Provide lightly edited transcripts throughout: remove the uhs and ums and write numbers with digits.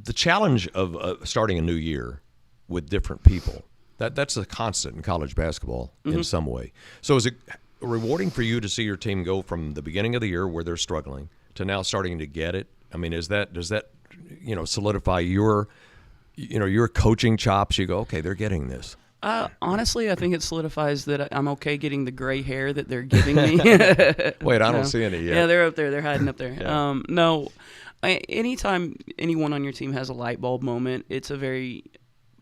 the challenge of starting a new year with different people, that's a constant in college basketball in some way. So is it rewarding for you to see your team go from the beginning of the year where they're struggling to now starting to get it? I mean, does that solidify your coaching chops? You go, okay, they're getting this. Honestly, I think it solidifies that I'm okay getting the gray hair that they're giving me. Wait, I don't see any yet. Yeah, they're up there. They're hiding up there. Yeah. No, anytime anyone on your team has a light bulb moment, it's a very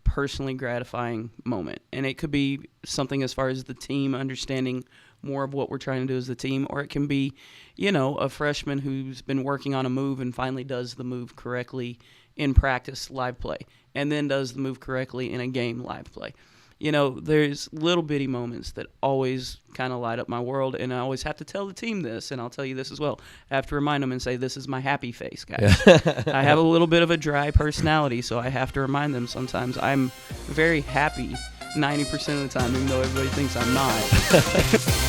personally gratifying moment. And it could be something as far as the team understanding more of what we're trying to do as a team, or it can be, a freshman who's been working on a move and finally does the move correctly in practice live play, and then does the move correctly in a game live play. There's little bitty moments that always kind of light up my world, and I always have to tell the team this, and I'll tell you this as well. I have to remind them and say, this is my happy face, guys. I have a little bit of a dry personality, so I have to remind them sometimes I'm very happy 90% of the time, even though everybody thinks I'm not.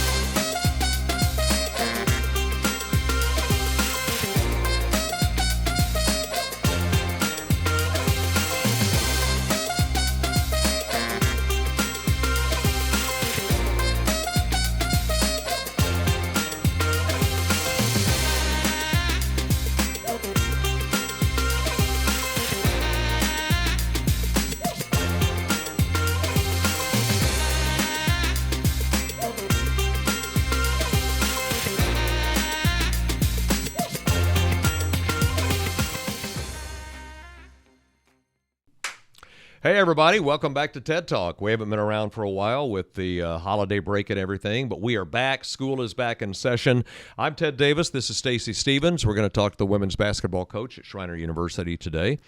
Hey, everybody. Welcome back to TED Talk. We haven't been around for a while with the holiday break and everything, but we are back. School is back in session. I'm Ted Davis. This is Stacy Stephens. We're going to talk to the women's basketball coach at Schreiner University today.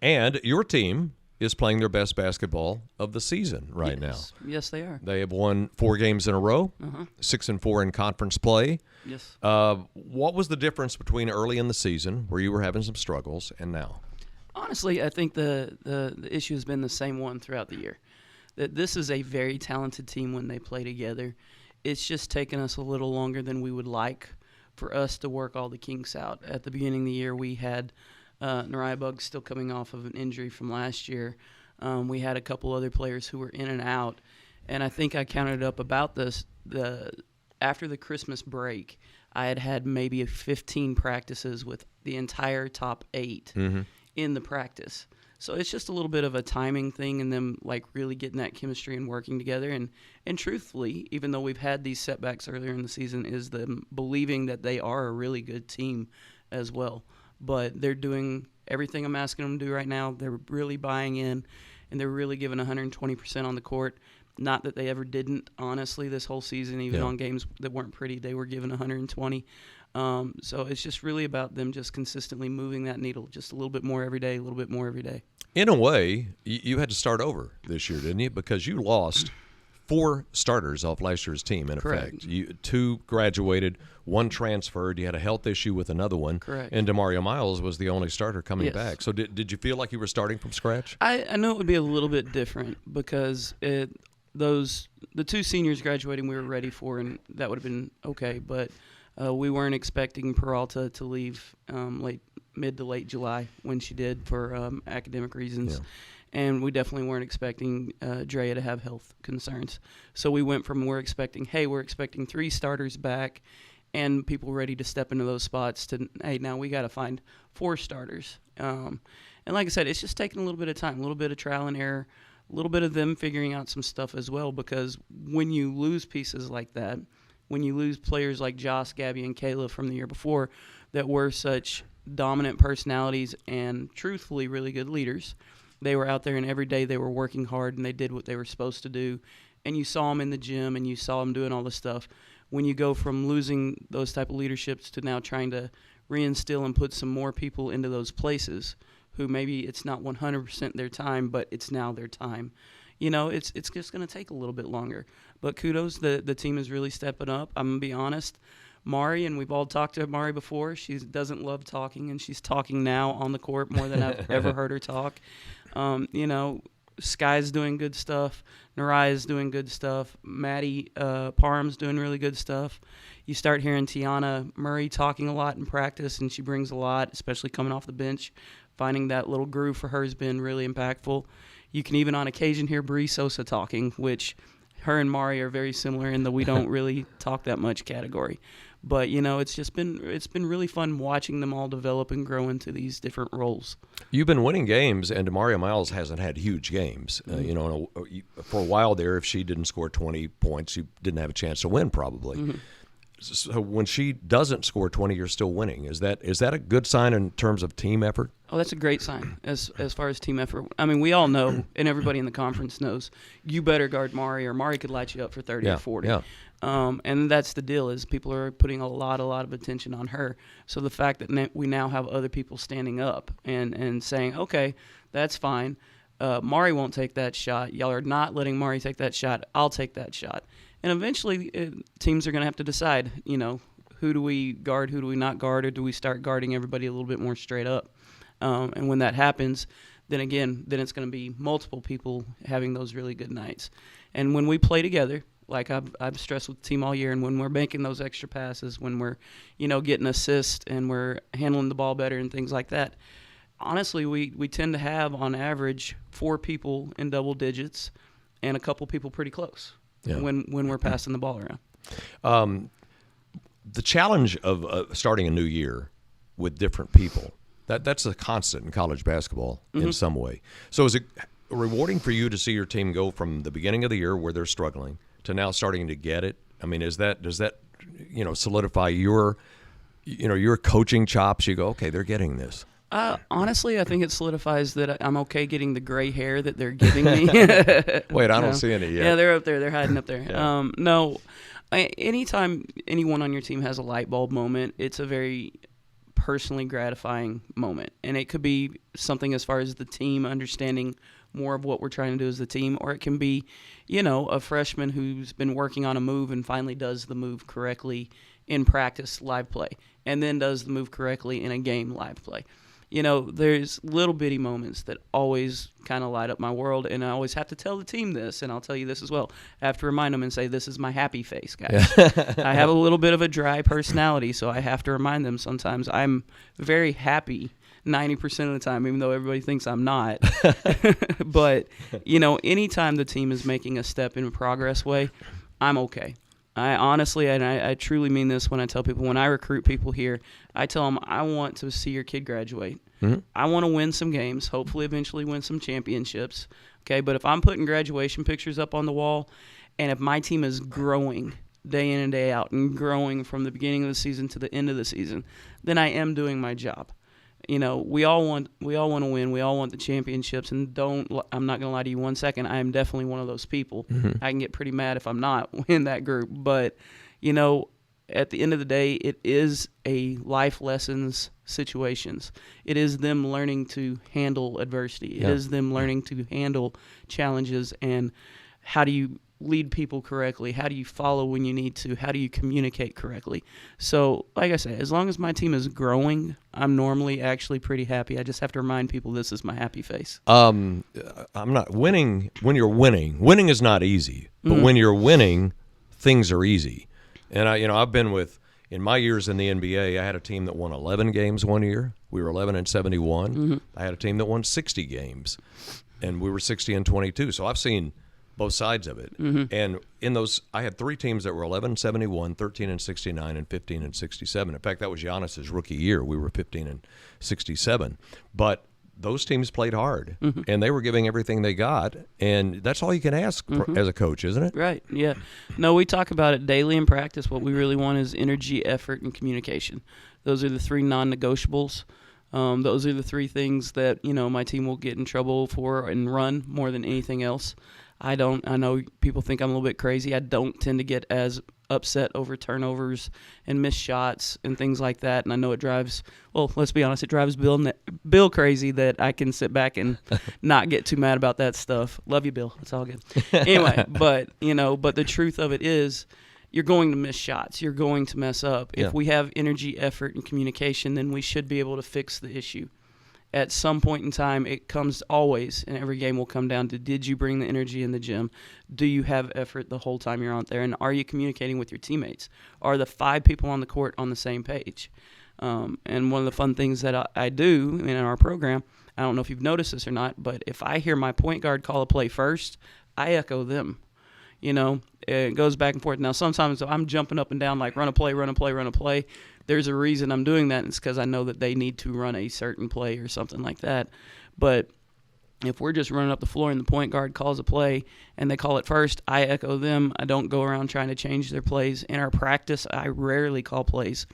And your team is playing their best basketball of the season right now. Yes, they are. They have won 4 games in a row, 6-4 in conference play. Yes. What was the difference between early in the season, where you were having some struggles, and now? Honestly, I think the issue has been the same one throughout the year. That this is a very talented team when they play together. It's just taken us a little longer than we would like for us to work all the kinks out. At the beginning of the year, we had Nariah Buggs still coming off of an injury from last year. We had a couple other players who were in and out. And I think I counted up about this. After the Christmas break, I had maybe 15 practices with the entire top 8. In the practice. So it's just a little bit of a timing thing and them really getting that chemistry and working together. And truthfully, even though we've had these setbacks earlier in the season, is them believing that they are a really good team as well. But they're doing everything I'm asking them to do right now. They're really buying in, and they're really giving 120% on the court. Not that they ever didn't, honestly, this whole season, even on games that weren't pretty, they were giving 120. So it's just really about them just consistently moving that needle just a little bit more every day, a little bit more every day. In a way, you had to start over this year, didn't you? Because you lost 4 starters off last year's team, in effect. 2 graduated, 1 transferred. You had a health issue with another one. Correct. And DeMario Miles was the only starter coming back. So did you feel like you were starting from scratch? I know it would be a little bit different because the 2 seniors graduating we were ready for, and that would have been okay, but we weren't expecting Peralta to leave mid to late July when she did for academic reasons. Yeah. And we definitely weren't expecting Drea to have health concerns. So we went from we're expecting 3 starters back and people ready to step into those spots to, hey, now we got to find 4 starters. And like I said, it's just taking a little bit of time, a little bit of trial and error, a little bit of them figuring out some stuff as well, because when you lose pieces like that, when you lose players like Joss, Gabby, and Kayla from the year before that were such dominant personalities and truthfully really good leaders, they were out there and every day they were working hard and they did what they were supposed to do. And you saw them in the gym and you saw them doing all this stuff. When you go from losing those type of leaderships to now trying to reinstill and put some more people into those places who maybe it's not 100% their time, but it's now their time. It's just going to take a little bit longer. But kudos, the team is really stepping up. I'm going to be honest. Mari, and we've all talked to Mari before, she doesn't love talking, and she's talking now on the court more than I've ever heard her talk. Sky's doing good stuff. Nariah's doing good stuff. Maddie Parham's doing really good stuff. You start hearing Tiana Murray talking a lot in practice, and she brings a lot, especially coming off the bench. finding that little groove for her has been really impactful. You can even on occasion hear Bree Sosa talking, which her and Mari are very similar in that we don't really talk that much category. But, it's been really fun watching them all develop and grow into these different roles. You've been winning games, and Demaria Miles hasn't had huge games. For a while there, if she didn't score 20 points, you didn't have a chance to win probably. Mm-hmm. So when she doesn't score 20, you're still winning. Is that a good sign in terms of team effort? Oh, that's a great sign as far as team effort. I mean, we all know, and everybody in the conference knows, you better guard Mari, or Mari could light you up for 30 or 40. Yeah. And that's the deal, is people are putting a lot of attention on her. So the fact that we now have other people standing up and saying, okay, that's fine. Mari won't take that shot. Y'all are not letting Mari take that shot. I'll take that shot. And eventually teams are going to have to decide, who do we guard, who do we not guard, or do we start guarding everybody a little bit more straight up? And when that happens, then it's going to be multiple people having those really good nights. And when we play together, like I've stressed with the team all year, and when we're making those extra passes, when we're, getting assists and we're handling the ball better and things like that, honestly, we tend to have, on average, 4 people in double digits and a couple people pretty close when we're passing the ball around. The challenge of starting a new year with different people, that's a constant in college basketball in some way. So is it rewarding for you to see your team go from the beginning of the year where they're struggling to now starting to get it? I mean, does that solidify your coaching chops? You go, okay, they're getting this. Honestly, I think it solidifies that I'm okay getting the gray hair that they're giving me. Wait, I don't see any yet. Yeah, they're up there. They're hiding up there. Yeah. No, anytime anyone on your team has a light bulb moment, it's a very personally gratifying moment. And it could be something as far as the team understanding more of what we're trying to do as a team, or it can be, a freshman who's been working on a move and finally does the move correctly in practice live play, and then does the move correctly in a game live play. There's little bitty moments that always kind of light up my world, and I always have to tell the team this, and I'll tell you this as well. I have to remind them and say, this is my happy face, guys. I have a little bit of a dry personality, so I have to remind them sometimes I'm very happy 90% of the time, even though everybody thinks I'm not. But, anytime the team is making a step in a progress way, I'm okay. I honestly, and I truly mean this when I tell people, when I recruit people here, I tell them I want to see your kid graduate. Mm-hmm. I want to win some games, hopefully eventually win some championships. Okay, but if I'm putting graduation pictures up on the wall, and if my team is growing day in and day out and growing from the beginning of the season to the end of the season, then I am doing my job. We all want to win. We all want the championships, and I'm not going to lie to you 1 second. I am definitely one of those people. Mm-hmm. I can get pretty mad if I'm not in that group. But, at the end of the day, it is a life lessons situations. It is them learning to handle adversity. It is them learning to handle challenges, and how do you lead people correctly? How do you follow when you need to? How do you communicate correctly? So, like I say, as long as my team is growing, I'm normally actually pretty happy. I just have to remind people this is my happy face. I'm not winning. When you're winning, winning is not easy. But when you're winning, things are easy. And I've been in my years in the NBA, I had a team that won 11 games one year. We were 11-71. Mm-hmm. I had a team that won 60 games, and we were 60-22. So I've seen both sides of it. Mm-hmm. And in those, I had 3 teams that were 11-71, 13-69, and 15-67. In fact, that was Giannis's rookie year. We were 15-67. But those teams played hard, and they were giving everything they got, and that's all you can ask as a coach, isn't it? Right, yeah. No, we talk about it daily in practice. What we really want is energy, effort, and communication. Those are the 3 non-negotiables. Those are the 3 things that, my team will get in trouble for and run more than anything else. I know people think I'm a little bit crazy. I don't tend to get as upset over turnovers and missed shots and things like that. And I know it drives, let's be honest, it drives Bill crazy that I can sit back and not get too mad about that stuff. Love you, Bill. It's all good. Anyway, but the truth of it is, you're going to miss shots. You're going to mess up. Yeah. If we have energy, effort, and communication, then we should be able to fix the issue. At some point in time, it comes always, and every game will come down to, did you bring the energy in the gym? Do you have effort the whole time you're out there? And are you communicating with your teammates? Are the 5 people on the court on the same page? And one of the fun things that I do in our program, I don't know if you've noticed this or not, but if I hear my point guard call a play first, I echo them. It goes back and forth. Now, sometimes I'm jumping up and down like run a play, run a play, run a play. There's a reason I'm doing that, and it's because I know that they need to run a certain play or something like that. But if we're just running up the floor and the point guard calls a play and they call it first, I echo them. I don't go around trying to change their plays. In our practice, I rarely call plays.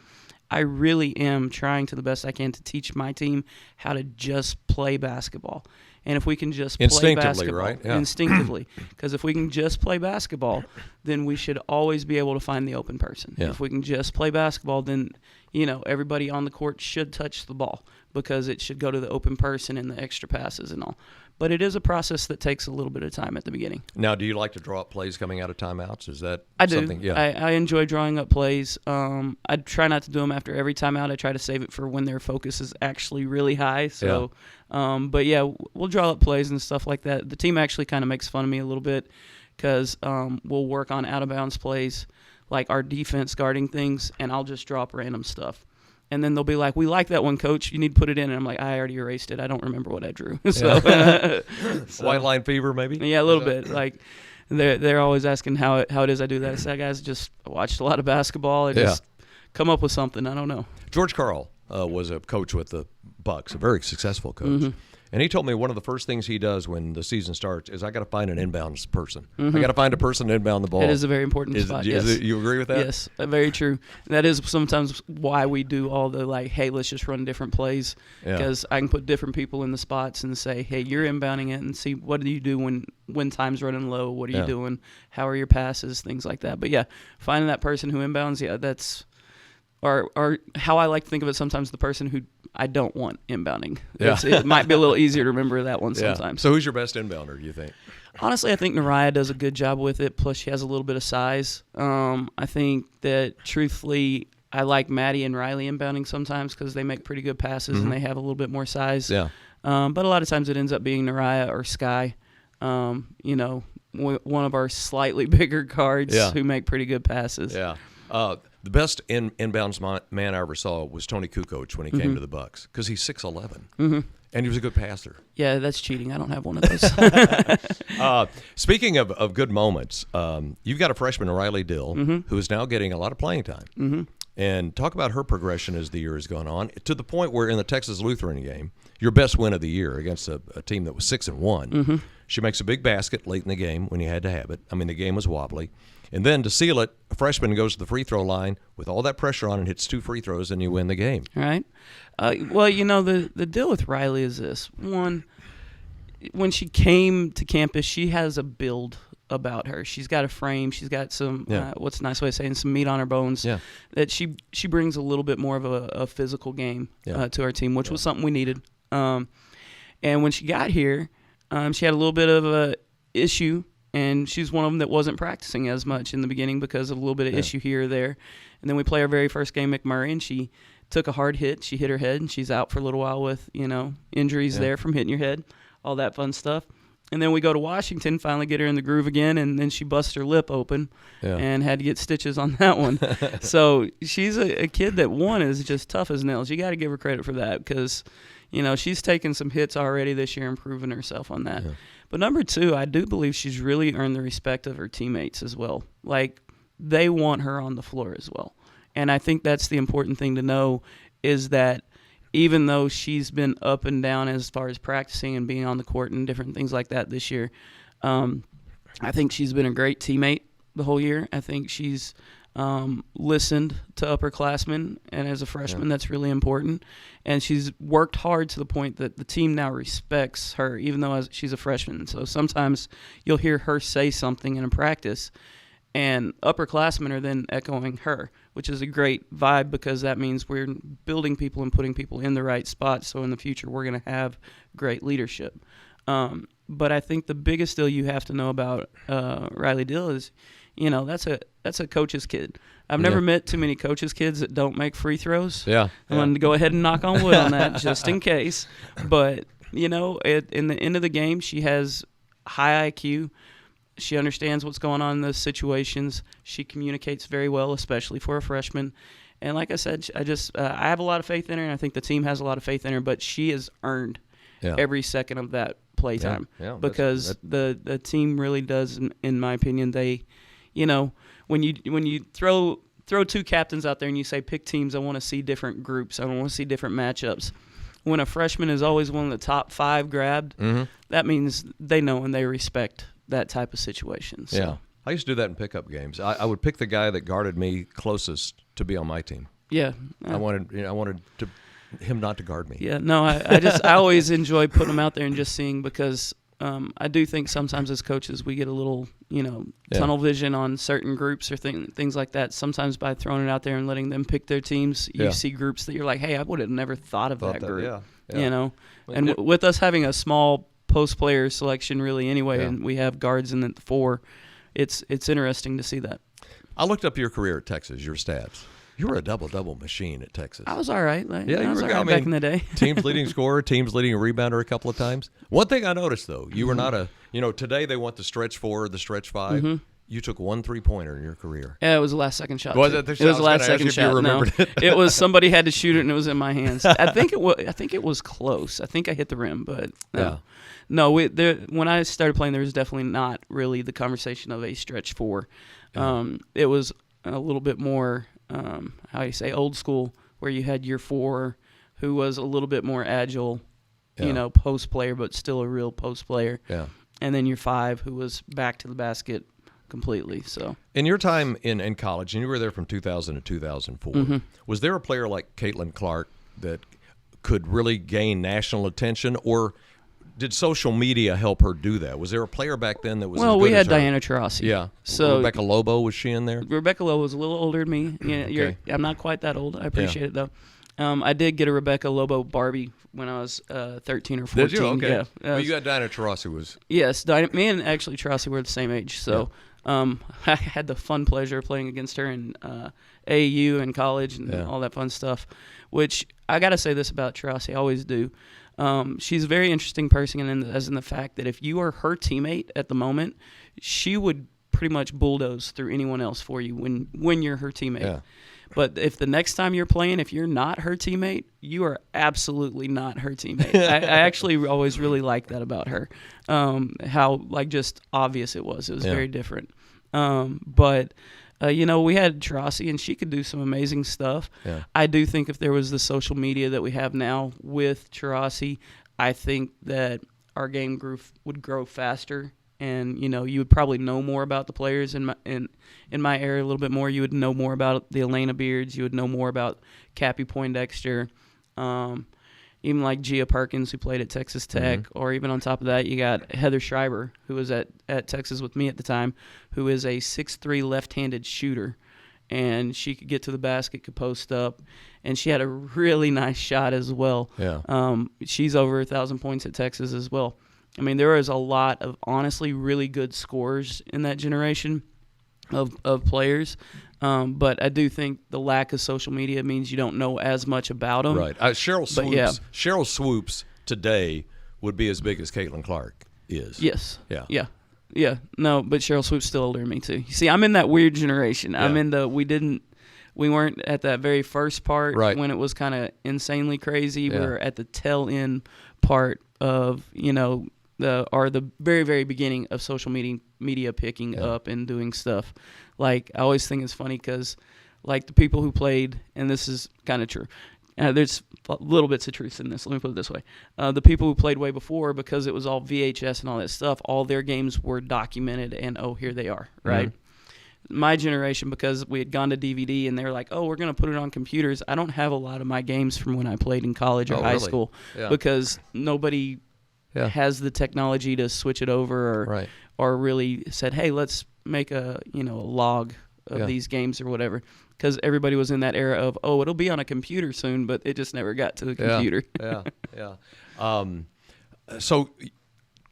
I really am trying to the best I can to teach my team how to just play basketball. And if we can just play basketball, right? Yeah. Instinctively, because if we can just play basketball, then we should always be able to find the open person. Yeah. If we can just play basketball, then everybody on the court should touch the ball because it should go to the open person and the extra passes and all. But it is a process that takes a little bit of time at the beginning. Now, do you like to draw up plays coming out of timeouts? Is that I do. something? Yeah. I enjoy drawing up plays. I try not to do them after every timeout. I try to save it for when their focus is actually really high. So, but yeah, we'll draw up plays and stuff like that. The team actually kind of makes fun of me a little bit because we'll work on out-of-bounds plays, like our defense guarding things, and I'll just draw up random stuff. And then they'll be like, "We like that one, Coach. You need to put it in." And I'm like, "I already erased it. I don't remember what I drew." So, White line fever, maybe? Yeah, a little bit. Like they're always asking how it is I do that. I say, "Guys, just watched a lot of basketball. I just come up with something. I don't know." George Karl was a coach with the Bucks, a very successful coach. Mm-hmm. And he told me one of the first things he does when the season starts is I got to find an inbounds person. Mm-hmm. I got to find a person to inbound the ball. It is a very important spot. Yes. You agree with that? Yes, very true. That is sometimes why we do all the hey, let's just run different plays because I can put different people in the spots and say, hey, you're inbounding it and see what do you do when time's running low? What are you doing? How are your passes? Things like that. But finding that person who inbounds, that's or how I like to think of it sometimes, the person who I don't want inbounding. It might be a little easier to remember that one sometimes. So who's your best inbounder, do you think? Honestly, I think Naraya does a good job with it, plus she has a little bit of size. I think that, truthfully, I like Maddie and Riley inbounding sometimes because they make pretty good passes and they have a little bit more size. Yeah. But a lot of times it ends up being Naraya or Sky, one of our slightly bigger guards who make pretty good passes. Yeah. The best inbounds man I ever saw was Tony Kukoc when he came to the Bucks because he's 6'11", and he was a good passer. Yeah, that's cheating. I don't have one of those. Speaking of good moments, you've got a freshman, Riley Dill, who is now getting a lot of playing time. And talk about her progression as the year has gone on, to the point where in the Texas Lutheran game, your best win of the year against a team that was 6-1, she makes a big basket late in the game when you had to have it. I mean, the game was wobbly. And then to seal it, a freshman goes to the free throw line with all that pressure on and hits 2 free throws, and you win the game. All right. Well, the deal with Riley is this. One, when she came to campus, she has a build about her. She's got a frame. She's got some, what's a nice way of saying, some meat on her bones. Yeah. That she brings a little bit more of a physical game to our team, which was something we needed. And when she got here, she had a little bit of a issue. And she's one of them that wasn't practicing as much in the beginning because of a little bit of issue here or there. And then we play our very first game, McMurray, and she took a hard hit. She hit her head, and she's out for a little while with, injuries there from hitting your head, all that fun stuff. And then we go to Washington, finally get her in the groove again, and then she busts her lip open and had to get stitches on that one. So she's a kid that, one, is just tough as nails. You got to give her credit for that because, she's taken some hits already this year and proven herself on that. Yeah. But number two, I do believe she's really earned the respect of her teammates as well. Like, they want her on the floor as well. And I think that's the important thing to know is that even though she's been up and down as far as practicing and being on the court and different things like that this year, I think she's been a great teammate the whole year. I think she's listened to upperclassmen, and as a freshman, that's really important. And she's worked hard to the point that the team now respects her, even though she's a freshman. So sometimes you'll hear her say something in a practice, and upperclassmen are then echoing her, which is a great vibe because that means we're building people and putting people in the right spots. So in the future, we're going to have great leadership. But I think the biggest deal you have to know about Riley Dill is, that's a coach's kid. I've never met too many coaches' kids that don't make free throws. I'm going to go ahead and knock on wood on that just in case. But, in the end of the game, she has high IQ. She understands what's going on in those situations. She communicates very well, especially for a freshman. And like I said, I have a lot of faith in her, and I think the team has a lot of faith in her. But she has earned every second of that play time because the team really does, in my opinion. They, when you throw two captains out there and you say pick teams, I want to see different groups. I want to see different matchups. When a freshman is always one of the top 5 grabbed, that means they know and they respect that type of situation. So. Yeah. I used to do that in pickup games. I would pick the guy that guarded me closest to be on my team. Yeah. I wanted him not to guard me. Yeah. No, I always enjoy putting them out there and just seeing because I do think sometimes as coaches we get a little, tunnel vision on certain groups or things like that. Sometimes by throwing it out there and letting them pick their teams, you see groups that you're like, hey, I would have never thought of that group. Yeah. And with us having a small post player selection really anyway, and we have guards in the 4, it's interesting to see that. I looked up your career at Texas, your stats. You were a double-double machine at Texas. I was all right. You was were all right back in the day. Teams leading scorer, teams leading rebounder a couple of times. One thing I noticed, though, you were not today they want the stretch 4, the stretch 5. You took 1 3-pointer in your career. Yeah, it was the last second shot. Was it? It was the last second shot. No, it was somebody had to shoot it and it was in my hands. I think it was close. I think I hit the rim, but no. No, when I started playing, there was definitely not really the conversation of a stretch 4. It was a little bit more, old school, where you had your 4 who was a little bit more agile, post player, but still a real post player. Yeah. And then your 5 who was back to the basket completely. So in your time in college, and you were there from 2000 to 2004, was there a player like Caitlin Clark that could really gain national attention, or did social media help her do that? Was there a player back then that was as good we had as her? Diana Taurasi. Yeah. So Rebecca Lobo, was she in there? Rebecca Lobo was a little older than me. Yeah, I'm not quite that old. I appreciate it, though. I did get a Rebecca Lobo Barbie when I was 13 or 14. Did you? Okay. Yeah. Well, you got Diana Taurasi was... Yes. Me and actually Taurasi were the same age. So I had the fun pleasure of playing against her in AAU and college and all that fun stuff, which I got to say this about Taurasi. I always do. She's a very interesting person, as in the fact that if you are her teammate at the moment, she would pretty much bulldoze through anyone else for you when you're her teammate. Yeah. But if the next time you're playing, if you're not her teammate, you are absolutely not her teammate. I actually always really liked that about her, how just obvious it was. It was very different. But we had Taurasi, and she could do some amazing stuff. Yeah. I do think if there was the social media that we have now with Taurasi, I think that our game would grow faster, and you would probably know more about the players in my area a little bit more. You would know more about the Elena Beards. You would know more about Cappy Poindexter. Even like Gia Perkins, who played at Texas Tech, or even on top of that, you got Heather Schreiber, who was at Texas with me at the time, who is a 6'3" left-handed shooter, and she could get to the basket, could post up, and she had a really nice shot as well. Yeah. She's over 1,000 points at Texas as well. I mean, there was a lot of honestly really good scorers in that generation of players. But I do think the lack of social media means you don't know as much about them. Right. Cheryl Swoops today would be as big as Caitlin Clark is. Yes. Yeah. Yeah. Yeah. No, but Cheryl Swoops still older than me too. You see, I'm in that weird generation. Yeah. I'm in the we weren't at that very first part when it was kind of insanely crazy. Yeah. We were at the tail end part of, the very, very beginning of social media picking up and doing stuff. Like, I always think it's funny because, like, the people who played, and this is kind of true, there's little bits of truth in this. Let me put it this way. The people who played way before, because it was all VHS and all that stuff, all their games were documented, and, here they are, right? My generation, because we had gone to DVD, and they were like, we're going to put it on computers. I don't have a lot of my games from when I played in college or high school because nobody has the technology to switch it over or really said, hey, let's make a log of these games or whatever, because everybody was in that era of it'll be on a computer soon, but it just never got to the computer. So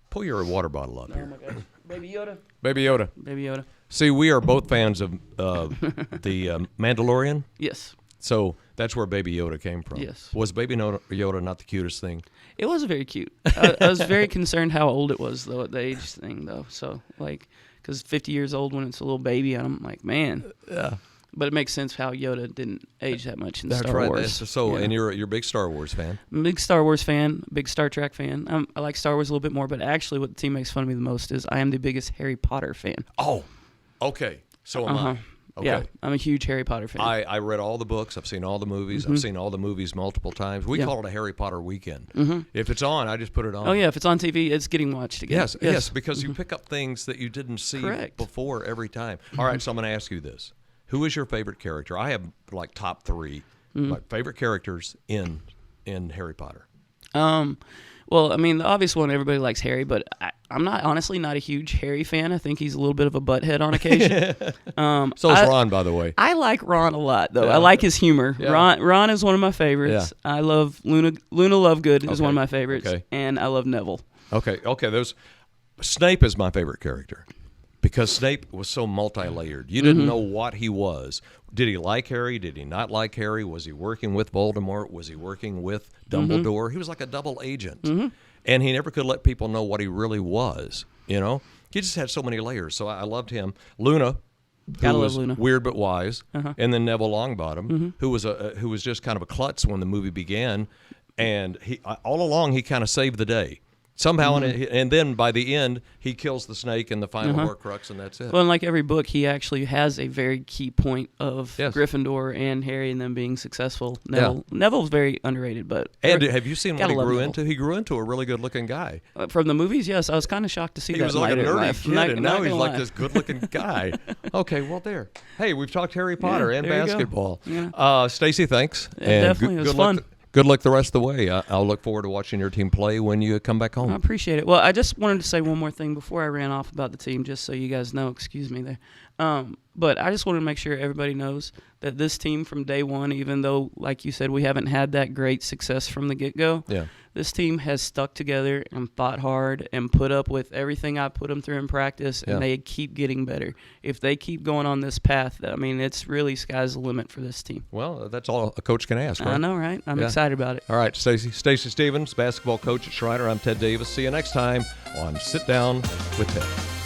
pull your water bottle up here. Oh my gosh. Baby Yoda. Baby Yoda. See, we are both fans of the Mandalorian. Yes. So that's where Baby Yoda came from. Yes. Was Baby Yoda not the cutest thing? It was very cute. I was very concerned how old it was, though, at the age thing, though. So, because 50 years old when it's a little baby, I'm like, man. Yeah. But it makes sense how Yoda didn't age that much in That's Star right. Wars. So, and you're a big Star Wars fan. I'm a big Star Wars fan, big Star Trek fan. I like Star Wars a little bit more, but actually what the team makes fun of me the most is I am the biggest Harry Potter fan. Oh, okay. So am I. Okay. Yeah, I'm a huge Harry Potter fan. I read all the books. I've seen all the movies. I've seen all the movies multiple times. We call it a Harry Potter weekend. If it's on, I just put it on. Oh, yeah, if it's on TV, it's getting watched again. Yes, because you pick up things that you didn't see before every time. All right, so I'm going to ask you this. Who is your favorite character? I have like top 3 my favorite characters in Harry Potter. Well, I mean, the obvious one, everybody likes Harry, but I'm honestly not a huge Harry fan. I think he's a little bit of a butthead on occasion. So is Ron, by the way. I like Ron a lot, though. I like his humor. Yeah. Ron is one of my favorites. Yeah. I love Luna Lovegood is one of my favorites, and I love Neville. Okay. Snape is my favorite character because Snape was so multi-layered. You didn't know what he was. Did he like Harry? Did he not like Harry? Was he working with Voldemort? Was he working with Dumbledore? He was like a double agent. And he never could let people know what he really was, you know? He just had so many layers, so I loved him. Luna, who was weird but wise, and then Neville Longbottom, who was just kind of a klutz when the movie began, and he all along he kind of saved the day. Somehow, and then by the end, he kills the snake in the final Horcrux, and that's it. Well, in like every book, he actually has a very key point of Gryffindor and Harry and them being successful. Neville's very underrated, but and have you seen what he grew into? He grew into a really good-looking guy. From the movies, yes. I was kind of shocked to see that. He was like a nerdy kid, and now he's like lie. this good-looking guy. Okay, well, there. Hey, we've talked Harry Potter and there you basketball. Yeah. Stacy, thanks. Definitely, it was fun. Good luck the rest of the way. I'll look forward to watching your team play when you come back home. I appreciate it. Well, I just wanted to say one more thing before I ran off about the team, just so you guys know. Excuse me there. But I just wanted to make sure everybody knows that this team from day one, even though, like you said, we haven't had that great success from the get-go, this team has stuck together and fought hard and put up with everything I put them through in practice, and they keep getting better. If they keep going on this path, I mean, it's really sky's the limit for this team. Well, that's all a coach can ask, right? I know, right? I'm excited about it. All right, Stacy Stephens, basketball coach at Schreiner. I'm Ted Davis. See you next time on Sit Down with Ted.